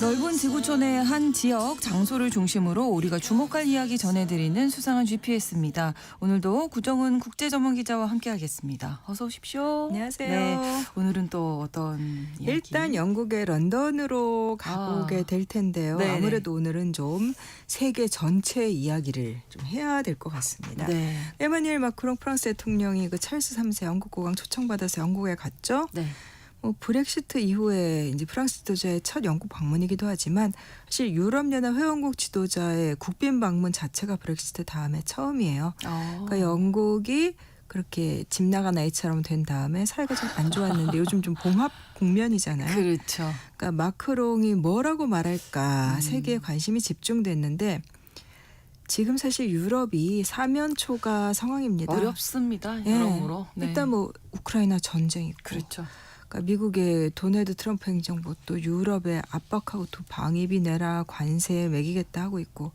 넓은 지구촌의 한 지역 장소를 중심으로 우리가 주목할 이야기 전해드리는 수상한 GPS입니다. 오늘도 구정은 국제전문기자와 함께하겠습니다. 어서 오십시오. 안녕하세요. 네, 오늘은 또 어떤 이야기? 일단 영국의 런던으로 가보게 될 텐데요. 네네. 아무래도 오늘은 좀 세계 전체 이야기를 좀 해야 될 것 같습니다. 네. 에마뉴엘 마크롱 프랑스 대통령이 그 찰스 3세 영국 국왕 초청받아서 영국에 갔죠. 네. 브렉시트 이후에 이제 프랑스 지도자의 첫 영국 방문이기도 하지만 사실 유럽연합 회원국 지도자의 국빈 방문 자체가 브렉시트 다음에 처음이에요. 그러니까 영국이 그렇게 집 나간 아이처럼 된 다음에 사이가 좀 안 좋았는데 요즘 좀 봉합 국면이잖아요. 그렇죠. 그러니까 마크롱이 뭐라고 말할까 세계에 관심이 집중됐는데 지금 사실 유럽이 사면초가 상황입니다. 어렵습니다. 예. 여러모로. 네. 일단 뭐 우크라이나 전쟁 있고 그렇죠. 그러니까 미국의 도널드 트럼프 행정부 또 유럽에 압박하고 또 방위비 내라 관세 매기겠다 하고 있고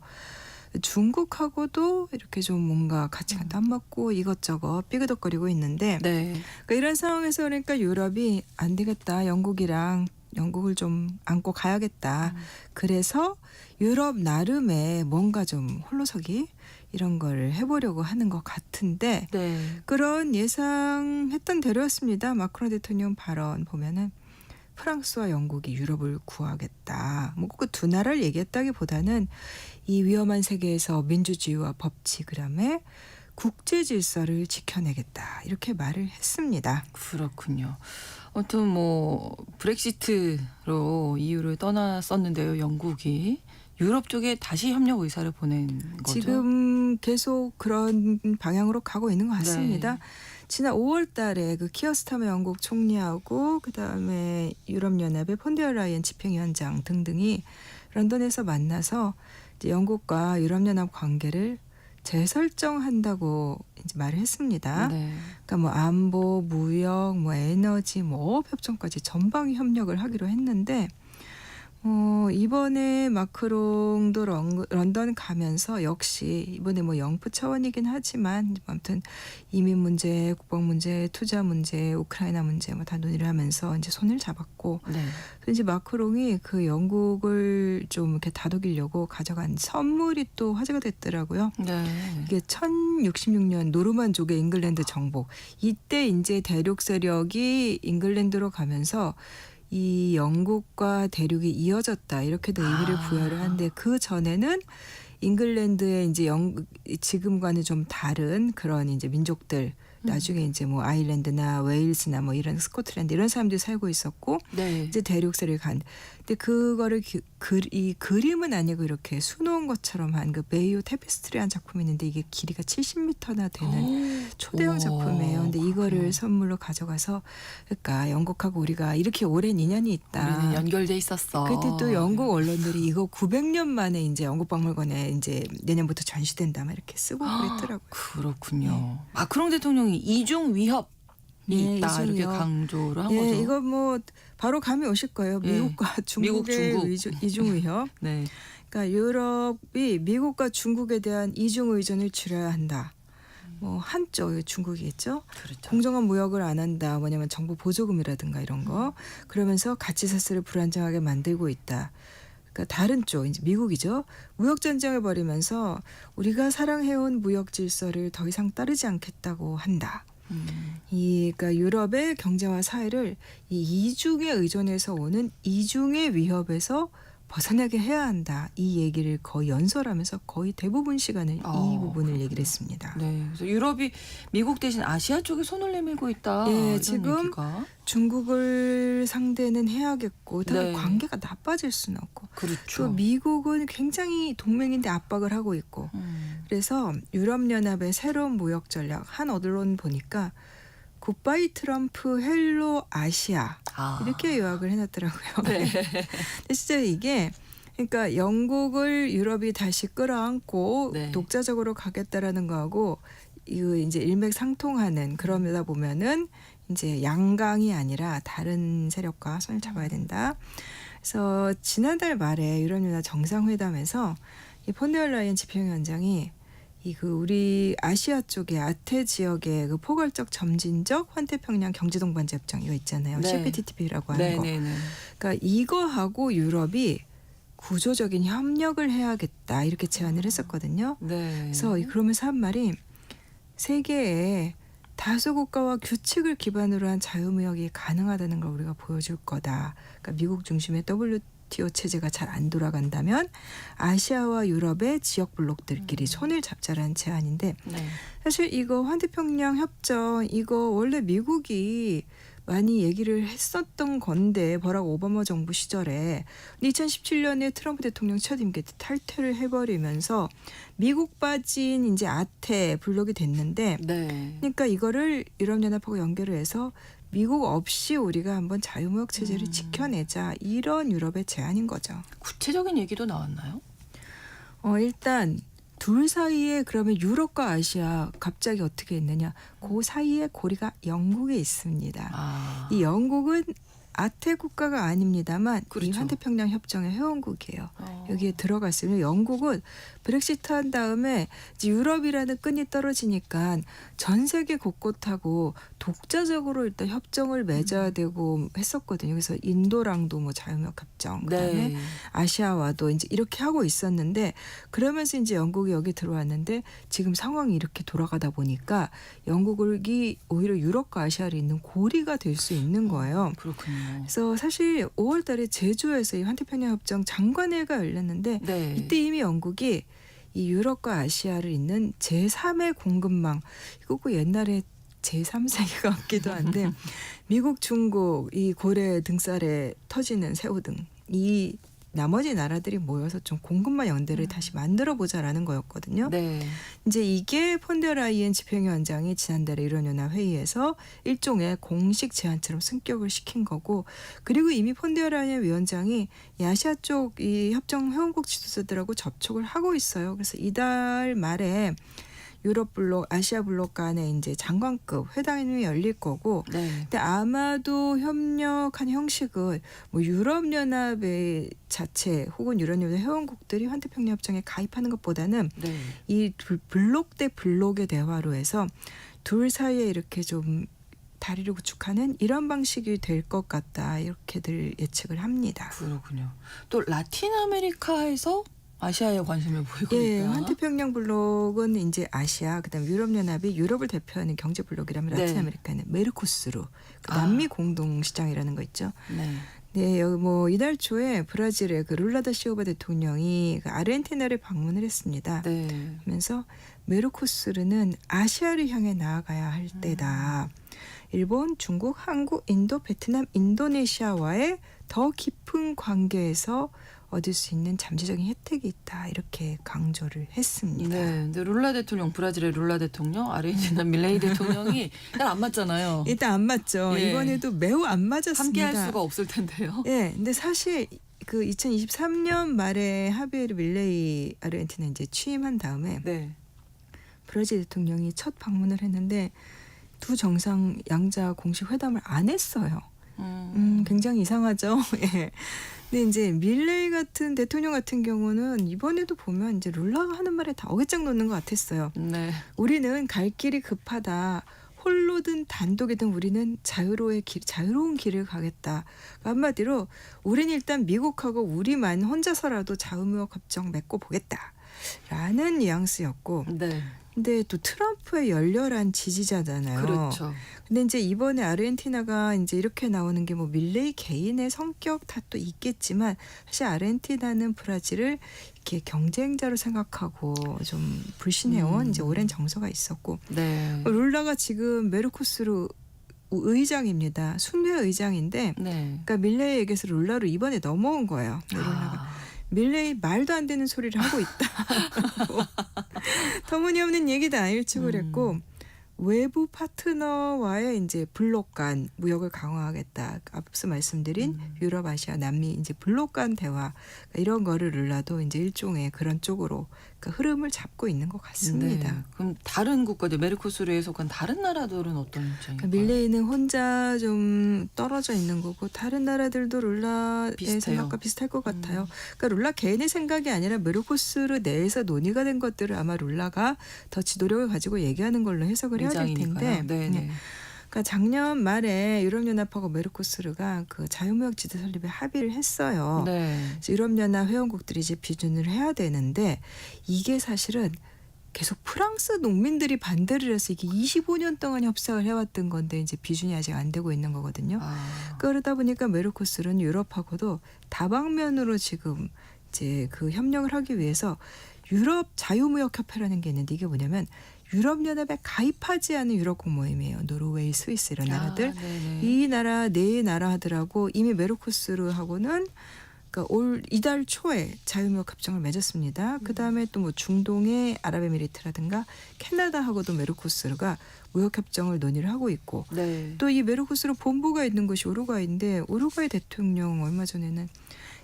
중국하고도 이렇게 좀 뭔가 가치관도 안 맞고 이것저것 삐그덕거리고 있는데 네. 그러니까 이런 상황에서 그러니까 유럽이 안 되겠다 영국을 좀 안고 가야겠다. 그래서 유럽 나름의 뭔가 좀 홀로서기 이런 걸 해보려고 하는 것 같은데 네. 그런 예상했던 대로였습니다. 마크롱 대통령 발언 보면은 프랑스와 영국이 유럽을 구하겠다. 뭐 그 두 나라를 얘기했다기보다는 이 위험한 세계에서 민주주의와 법치 그다음에 국제 질서를 지켜내겠다. 이렇게 말을 했습니다. 그렇군요. 아무튼 뭐 브렉시트로 EU를 떠났었는데요. 영국이 유럽 쪽에 다시 협력 의사를 보낸 거죠. 지금 계속 그런 방향으로 가고 있는 것 같습니다. 네. 지난 5월 달에 그 키어스타머 영국 총리하고 그다음에 유럽연합의 폰데어 라이엔 집행위원장 등등이 런던에서 만나서 이제 영국과 유럽연합 관계를 재설정한다고 이제 말을 했습니다. 네. 그러니까 뭐 안보, 무역, 뭐 에너지, 뭐 어업 협정까지 전방 협력을 하기로 했는데 이번에 마크롱도 런던 가면서 역시 이번에 뭐 영프 차원이긴 하지만 아무튼 이민 문제, 국방 문제, 투자 문제, 우크라이나 문제 뭐 다 논의를 하면서 이제 손을 잡았고 네. 그래서 이제 마크롱이 그 영국을 좀 이렇게 다독이려고 가져간 선물이 또 화제가 됐더라고요. 네. 이게 1066년 노르만족의 잉글랜드 정복. 이때 이제 대륙 세력이 잉글랜드로 가면서 이 영국과 대륙이 이어졌다 이렇게도 의미를 부여를 하는데 그 전에는 잉글랜드의 이제 지금과는 좀 다른 그런 이제 민족들 나중에 이제 뭐 아일랜드나 웨일스나 뭐 이런 스코틀랜드 이런 사람들이 살고 있었고 네. 이제 대륙 세력이 간. 근데 그거를 이 그림은 아니고 이렇게 수놓은 것처럼 한 그 베이오 테피스트리한 작품이 있는데 이게 길이가 70m나 되는 초대형 작품이에요. 근데 이거를 선물로 가져가서 그러니까 영국하고 우리가 이렇게 오랜 인연이 있다. 우리는 연결돼 있었어. 그때 또 영국 언론들이 이거 900년 만에 이제 영국 박물관에 이제 내년부터 전시된다 막 이렇게 쓰고 그랬더라고요. 그렇군요. 마크롱 대통령이 이중 위협이 네, 있다 이중 이렇게 위협. 강조를 한 예, 거죠. 이거 뭐 바로 감이 오실 거예요. 예. 미국과 중국의 중국. 이중 위협. 네. 그러니까 유럽이 미국과 중국에 대한 이중 의존을 줄여야 한다. 뭐 한쪽 중국이겠죠. 그렇죠. 공정한 무역을 안 한다. 뭐냐면 정부 보조금이라든가 이런 거. 그러면서 가치 사슬을 불안정하게 만들고 있다. 그러니까 다른 쪽 이제 미국이죠. 무역 전쟁을 벌이면서 우리가 사랑해온 무역 질서를 더 이상 따르지 않겠다고 한다. 그러니까 유럽의 경제와 사회를 이 이중의 의존에서 오는 이중의 위협에서 벗어나게 해야 한다. 이 얘기를 거의 연설하면서 거의 대부분 시간을 이 부분을 얘기를 했습니다. 네. 그래서 유럽이 미국 대신 아시아 쪽에 손을 내밀고 있다. 예, 이런 지금 얘기가. 중국을 상대는 해야겠고 네. 관계가 나빠질 수는 없고 그렇죠. 또 미국은 굉장히 동맹인데 압박을 하고 있고 그래서 유럽연합의 새로운 무역 전략 한 언론 보니까 굿바이 트럼프 헬로 아시아 이렇게 요약을 해놨더라고요. 네. 근데 진짜 이게 그러니까 영국을 유럽이 다시 끌어안고 네. 독자적으로 가겠다라는 거하고 이거 이제 일맥상통하는 그러다 보면은 이제 양강이 아니라 다른 세력과 손을 잡아야 된다. 그래서 지난달 말에 유럽연합 정상회담에서 이 폰데어 라이엔 집행위원장이 그 우리 아시아 쪽의 아태 지역의 그 포괄적 점진적 환태평양 경제동반자 협정 이거 있잖아요. 네. CPTPP라고 하는 거. 네네네. 그러니까 이거하고 유럽이 구조적인 협력을 해야겠다 이렇게 제안을 했었거든요. 네. 그래서 그러면서 한 말이 세계에 다수 국가와 규칙을 기반으로 한 자유무역이 가능하다는 걸 우리가 보여줄 거다. 그러니까 미국 중심의 WTO 체제가 잘 안 돌아간다면 아시아와 유럽의 지역 블록들끼리 손을 잡자라는 제안인데 네. 사실 사실 이거 환태평양 협정 이거 원래 미국이 많이 얘기를 했었던 건데 버락 오바마 정부 시절에 2017년에 트럼프 대통령 첫 임기 때 탈퇴를 해버리면서 미국 빠진 이제 아태 블록이 됐는데 네. 그러니까 이거를 유럽연합하고 연결을 해서 미국 없이 우리가 한번 자유무역 체제를 지켜내자 이런 유럽의 제안인 거죠. 구체적인 얘기도 나왔나요? 일단 둘 사이에 그러면 유럽과 아시아 갑자기 어떻게 있느냐? 그 사이에 고리가 영국에 있습니다. 아. 이 영국은 아태 국가가 아닙니다만 그렇죠. 이 환태평양 협정의 회원국이에요. 어. 여기에 들어갔으면 영국은 브렉시트 한 다음에 이제 유럽이라는 끈이 떨어지니까 전 세계 곳곳하고 독자적으로 일단 협정을 맺어야 되고 했었거든요. 그래서 인도랑도 뭐 자유무역 협정, 그다음에 네. 아시아와도 이제 이렇게 하고 있었는데 그러면서 이제 영국이 여기 들어왔는데 지금 상황이 이렇게 돌아가다 보니까 영국이 오히려 유럽과 아시아를 잇는 고리가 될 수 있는 거예요. 그렇군요. 그래서 사실 5월 달에 제주에서 이 환태평양 협정 장관회의가 열렸는데 네. 이때 이미 영국이 이 유럽과 아시아를 잇는 제3의 공급망 이거 그 옛날에 제3세계 같기도 한데 미국, 중국, 이 고래 등살에 터지는 새우 등 이 나머지 나라들이 모여서 좀 공급망 연대를 다시 만들어 보자라는 거였거든요. 네. 이제 이게 폰데라이엔 집행위원장이 지난달에 유럽연합 회의에서 일종의 공식 제안처럼 승격을 시킨 거고 그리고 이미 폰데라이엔 위원장이 이 아시아 쪽 이 협정 회원국 지도자들하고 접촉을 하고 있어요. 그래서 이달 말에 유럽 블록, 아시아 블록 간에 이제 장관급 회담이 열릴 거고 네. 근데 아마도 협력한 형식을 뭐 유럽연합의 자체 혹은 유럽연합 회원국들이 환태평양 협정에 가입하는 것보다는 네. 이 블록 대 블록의 대화로 해서 둘 사이에 이렇게 좀 다리를 구축하는 이런 방식이 될 것 같다 이렇게들 예측을 합니다. 그렇군요. 또 라틴 아메리카에서 아시아에 관심을 보이고 예, 있다. 환태평양 블록은 이제 아시아, 그다음 유럽연합이 유럽을 대표하는 경제 블록이라면 네. 라틴 아메리카는 메르코스루, 그 남미 공동 시장이라는 거 있죠. 네. 네, 여기 뭐 이달 초에 브라질의 그 룰라 다 시오바 대통령이 그 아르헨티나를 방문을 했습니다. 네. 그러면서 메르코스르는 아시아를 향해 나아가야 할 때다. 일본, 중국, 한국, 인도, 베트남, 인도네시아와의 더 깊은 관계에서 얻을 수 있는 잠재적인 혜택이 있다. 이렇게 강조를 했습니다. 네. 근데 룰라 대통령, 브라질의 룰라 대통령, 아르헨티나 밀레이 대통령이 잘 안 맞잖아요. 일단 안 맞죠. 예. 이번에도 매우 안 맞았습니다. 함께할 수가 없을 텐데요. 예, 근데 사실 그 2023년 말에 하비에르 밀레이 아르헨티나 이제 취임한 다음에 네. 브라질 대통령이 첫 방문을 했는데 두 정상 양자 공식 회담을 안 했어요. 굉장히 이상하죠. 예. 근데 이제 밀레이 같은 대통령 같은 경우는 이번에도 보면 이제 룰라가 하는 말에 다 어깃장 놓는 것 같았어요. 네. 우리는 갈 길이 급하다. 홀로든 단독이든 우리는 자유로운 길을 가겠다. 한마디로 우리는 일단 미국하고 우리만 혼자서라도 자유무역 협정 맺고 보겠다. 라는 뉘앙스였고 네. 근데 또 트럼프의 열렬한 지지자잖아요. 그렇죠. 근데 이제 이번에 아르헨티나가 이제 이렇게 나오는 게 뭐 밀레이 개인의 성격 탓도 있겠지만 사실 아르헨티나는 브라질을 이렇게 경쟁자로 생각하고 좀 불신해온 이제 오랜 정서가 있었고 네. 룰라가 지금 메르코스루 의장입니다. 순회 의장인데 네. 그러니까 밀레이에게서 룰라로 이번에 넘어온 거예요. 룰라가. 밀레이 말도 안 되는 소리를 하고 있다. 터무니없는 얘기다 일축을 했고 외부 파트너와의 이제 블록 간 무역을 강화하겠다. 앞서 말씀드린 유럽, 아시아, 남미 이제 블록 간 대화 이런 거를 룰라도 이제 일종의 그런 쪽으로 그러니까 흐름을 잡고 있는 것 같습니다. 네. 그럼 다른 국가들 메르코스루에 속한 다른 나라들은 어떤 입장인가요? 그러니까 밀레이는 혼자 좀 떨어져 있는 거고 다른 나라들도 룰라의 비슷해요. 생각과 비슷할 것 같아요. 그러니까 룰라 개인의 생각이 아니라 메르코스루 내에서 논의가 된 것들을 아마 룰라가 더 지도력을 가지고 얘기하는 걸로 해석을 해야 될 텐데 네, 네. 그러니까 작년 말에 유럽연합하고 메르코스르가 그 자유무역 지대 설립에 합의를 했어요. 네. 그래서 유럽연합 회원국들이 이제 비준을 해야 되는데 이게 사실은 계속 프랑스 농민들이 반대를 해서 이게 25년 동안 협상을 해왔던 건데 이제 비준이 아직 안 되고 있는 거거든요. 그러다 보니까 메르코스르는 유럽하고도 다방면으로 지금 이제 그 협력을 하기 위해서 유럽 자유무역협회라는 게 있는데 이게 뭐냐면 유럽연합에 가입하지 않은 유럽국 모임이에요. 노르웨이, 스위스 이런 나라들. 이 나라 네 나라들하고 이미 메르코스르하고는 그러니까 올 이달 초에 자유무역 협정을 맺었습니다. 그다음에 또 뭐 중동의 아랍에미리트라든가 캐나다하고도 메르코스르가 무역 협정을 논의를 하고 있고 네. 또 이 메르코스르 본부가 있는 곳이 우루과이인데 우루과이 대통령 얼마 전에는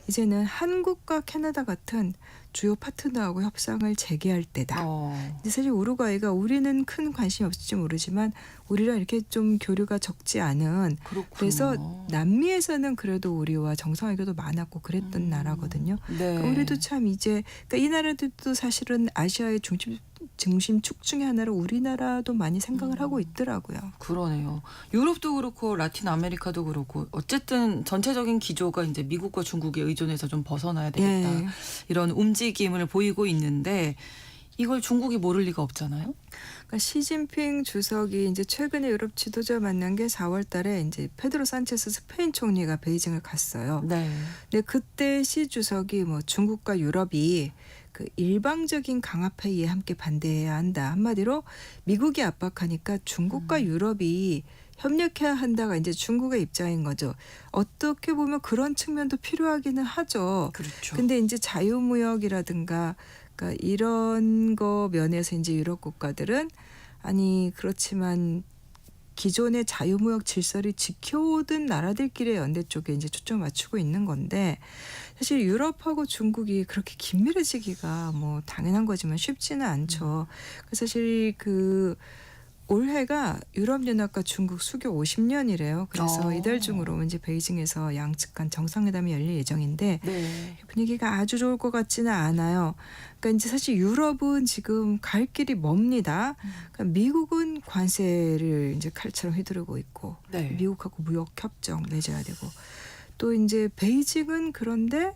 이제는 한국과 캐나다 같은 주요 파트너하고 협상을 재개할 때다. 근데 사실 우루과이가 우리는 큰 관심이 없을지 모르지만 우리랑 이렇게 좀 교류가 적지 않은 그렇군요. 그래서 남미에서는 그래도 우리와 정상회교도 많았고 그랬던 나라거든요. 네. 그러니까 우리도 참 이제 그러니까 이 나라들도 사실은 아시아의 중심축 중에 하나로 우리나라도 많이 생각을 하고 있더라고요. 그러네요. 유럽도 그렇고 라틴 아메리카도 그렇고 어쨌든 전체적인 기조가 이제 미국과 중국에 의존해서 좀 벗어나야 되겠다. 네. 이런 움직임을 보이고 있는데 이걸 중국이 모를 리가 없잖아요. 그러니까 시진핑 주석이 이제 최근에 유럽 지도자 만난 게 4월 달에 이제 페드로 산체스 스페인 총리가 베이징을 갔어요. 네. 근데 그때 시 주석이 뭐 중국과 유럽이 그 일방적인 강압 회의에 함께 반대해야 한다. 한마디로 미국이 압박하니까 중국과 유럽이 협력해야 한다가 이제 중국의 입장인 거죠. 어떻게 보면 그런 측면도 필요하기는 하죠. 그렇죠. 근데 이제 자유무역이라든가 그러니까 이런 거 면에서 이제 유럽 국가들은 아니 그렇지만 기존의 자유무역 질서를 지켜오던 나라들끼리의 연대 쪽에 이제 초점 맞추고 있는 건데 사실 유럽하고 중국이 그렇게 긴밀해지기가 뭐 당연한 거지만 쉽지는 않죠. 그래서 사실 그 올해가 유럽연합과 중국 수교 50년이래요. 그래서 이달 중으로 이제 베이징에서 양측 간 정상회담이 열릴 예정인데 네. 분위기가 아주 좋을 것 같지는 않아요. 그러니까 이제 사실 유럽은 지금 갈 길이 멉니다. 그러니까 미국은 관세를 이제 칼처럼 휘두르고 있고 네. 미국하고 무역 협정 맺어야 되고 또 이제 베이징은 그런데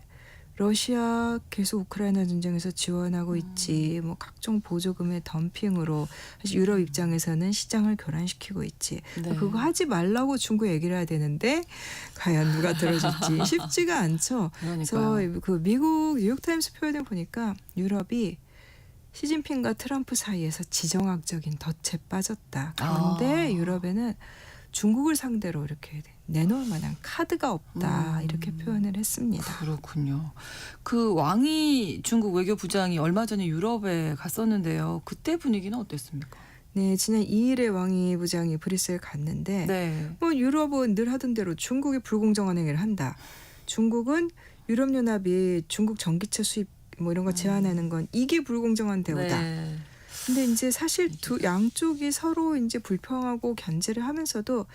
러시아 계속 우크라이나 전쟁에서 지원하고 있지. 뭐 각종 보조금의 덤핑으로 사실 유럽 입장에서는 시장을 교란시키고 있지. 네. 그거 하지 말라고 중국 얘기를 해야 되는데 과연 누가 들어줄지 쉽지가 않죠. 그러니까요. 그래서 그 미국 뉴욕타임스 표현을 보니까 유럽이 시진핑과 트럼프 사이에서 지정학적인 덫에 빠졌다. 그런데 유럽에는 중국을 상대로 이렇게 내놓을 만한 카드가 없다. 이렇게 표현을 했습니다. 그렇군요. 그 왕이 중국 외교부장이 얼마 전에 유럽에 갔었는데요. 그때 분위기는 어땠습니까? 네, 지난 2일에 왕이 부장이 브뤼셀 갔는데 네. 뭐 유럽은 늘 하던 대로 중국이 불공정한 행위를 한다. 중국은 유럽연합이 중국 전기차 수입 뭐 이런 거 제한하는 건 이게 불공정한 대우다. 네. 근데 이제 사실 두 양쪽이 서로 이제 불평하고 견제를 하면서도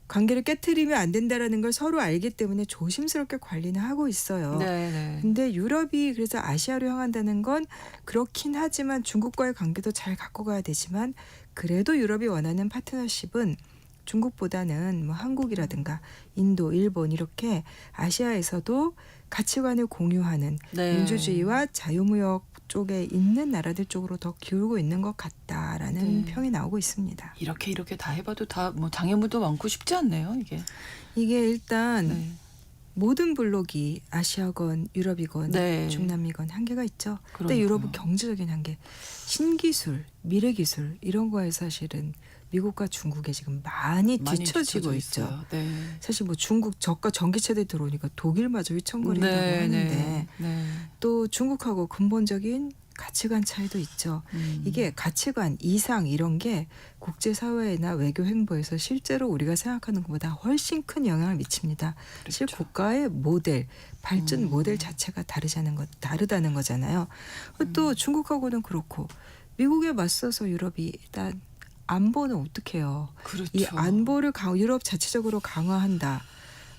관계를 깨트리면 안 된다라는 걸 서로 알기 때문에 조심스럽게 관리는 하고 있어요. 네. 근데 유럽이 그래서 아시아로 향한다는 건 그렇긴 하지만 중국과의 관계도 잘 갖고 가야 되지만 그래도 유럽이 원하는 파트너십은 중국보다는 뭐 한국이라든가 인도, 일본 이렇게 아시아에서도 가치관을 공유하는 네. 민주주의와 자유무역 쪽에 있는 나라들 쪽으로 더 기울고 있는 것 같다라는 네. 평이 나오고 있습니다. 이렇게 다 해봐도 다 뭐 장애물도 많고 쉽지 않네요. 이게. 이게 일단 네. 모든 블록이 아시아건 유럽이건 네. 중남미건 한계가 있죠. 근데 그러니까요. 유럽은 경제적인 한계, 신기술, 미래기술 이런 거에 사실은 미국과 중국에 지금 많이 뒤처지고 있죠. 있어요. 네. 사실 뭐 중국 저가 전기차들이 들어오니까 독일마저 휘청거린다고 하는데 네. 또 중국하고 근본적인 가치관 차이도 있죠. 이게 가치관, 이상 이런 게 국제사회나 외교 행보에서 실제로 우리가 생각하는 것보다 훨씬 큰 영향을 미칩니다. 사실 그렇죠. 국가의 모델, 발전 모델 자체가 다르다는 거잖아요. 또 중국하고는 그렇고 미국에 맞서서 유럽이 일단 안보는 어떻게 해요? 그렇죠. 이 안보를 유럽 자체적으로 강화한다.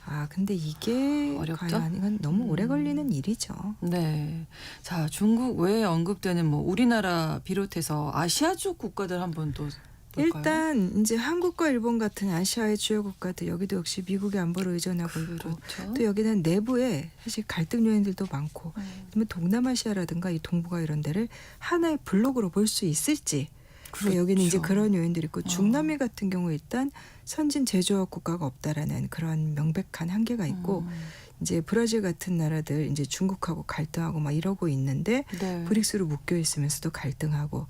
아 근데 이게 어렵죠? 과연 이건 너무 오래 걸리는 일이죠. 네. 자, 중국 외에 언급되는 뭐 우리나라 비롯해서 아시아 쪽 국가들 한번 또 뭘까요? 일단 이제 한국과 일본 같은 아시아의 주요 국가들 여기도 역시 미국의 안보를 의존하고 있고 그렇죠. 또 여기는 내부에 사실 갈등 요인들도 많고 그러면 동남아시아라든가 이 동북아 이런 데를 하나의 블록으로 볼 수 있을지 그러니까 여기는 이제 그런 요인들이 있고 중남미 같은 경우 일단 선진 제조업 국가가 없다라는 그런 명백한 한계가 있고 이제 브라질 같은 나라들 이제 중국하고 갈등하고 막 이러고 있는데 네. 브릭스로 묶여 있으면서도 갈등하고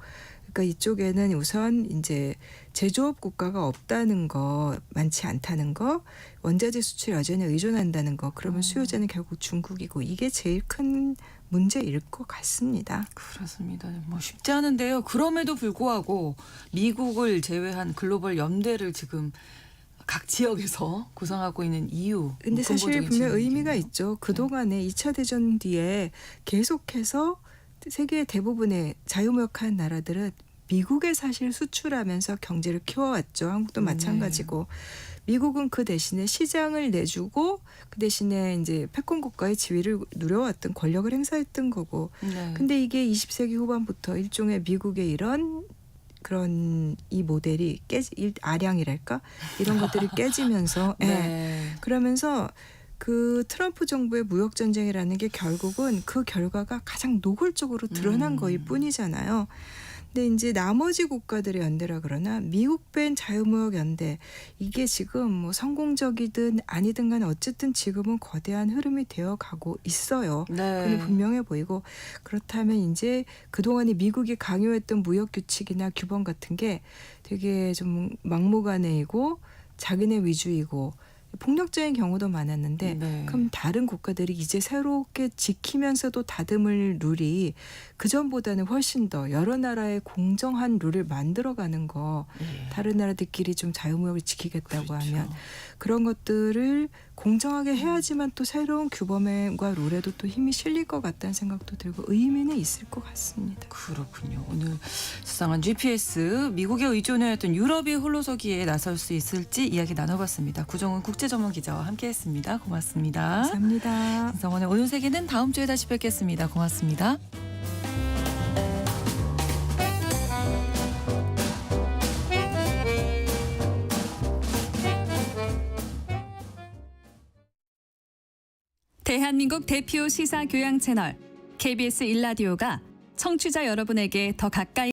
그러니까 이쪽에는 우선 이제 제조업 국가가 없다는 거 많지 않다는 거 원자재 수출 여전히 의존한다는 거 그러면 수요자는 결국 중국이고 이게 제일 큰 문제일 것 같습니다. 그렇습니다. 뭐 쉽지 않은데요. 그럼에도 불구하고 미국을 제외한 글로벌 연대를 지금 각 지역에서 구성하고 있는 이유. 근데 사실 근본적인 분명 질문이겠네요. 의미가 있죠. 그동안에 2차 대전 뒤에 계속해서 세계 대부분의 자유무역한 나라들은 미국에 사실 수출하면서 경제를 키워왔죠. 한국도 마찬가지고. 미국은 그 대신에 시장을 내주고 그 대신에 이제 패권 국가의 지위를 누려왔던 권력을 행사했던 거고. 네. 근데 이게 20세기 후반부터 일종의 미국의 이런 그런 이 모델이 아량이랄까 이런 것들이 깨지면서 네. 그러면서 그 트럼프 정부의 무역 전쟁이라는 게 결국은 그 결과가 가장 노골적으로 드러난 거일 뿐이잖아요. 근데 이제 나머지 국가들의 연대라 그러나 미국 밴 자유무역 연대 이게 지금 뭐 성공적이든 아니든 간에 어쨌든 지금은 거대한 흐름이 되어 가고 있어요. 네. 그건 분명해 보이고 그렇다면 이제 그동안에 미국이 강요했던 무역 규칙이나 규범 같은 게 되게 좀 막무가내이고 자기네 위주이고 폭력적인 경우도 많았는데 네. 그럼 다른 국가들이 이제 새롭게 지키면서도 다듬을 룰이 그전보다는 훨씬 더 여러 나라의 공정한 룰을 만들어가는 거 예. 다른 나라들끼리 좀 자유무역을 지키겠다고 그렇죠. 하면 그런 것들을 공정하게 해야지만 또 새로운 규범과 룰에도 또 힘이 실릴 것 같다는 생각도 들고 의미는 있을 것 같습니다. 그렇군요. 오늘 수상한 GPS 미국에 의존해왔던 유럽이 홀로서기에 나설 수 있을지 이야기 나눠봤습니다. 구정은 국제전문기자와 함께했습니다. 고맙습니다. 감사합니다. 김성원의 오늘 세계는 다음 주에 다시 뵙겠습니다. 고맙습니다. 대한민국 대표 시사 교양 채널 KBS 1라디오가 청취자 여러분에게 더 가까이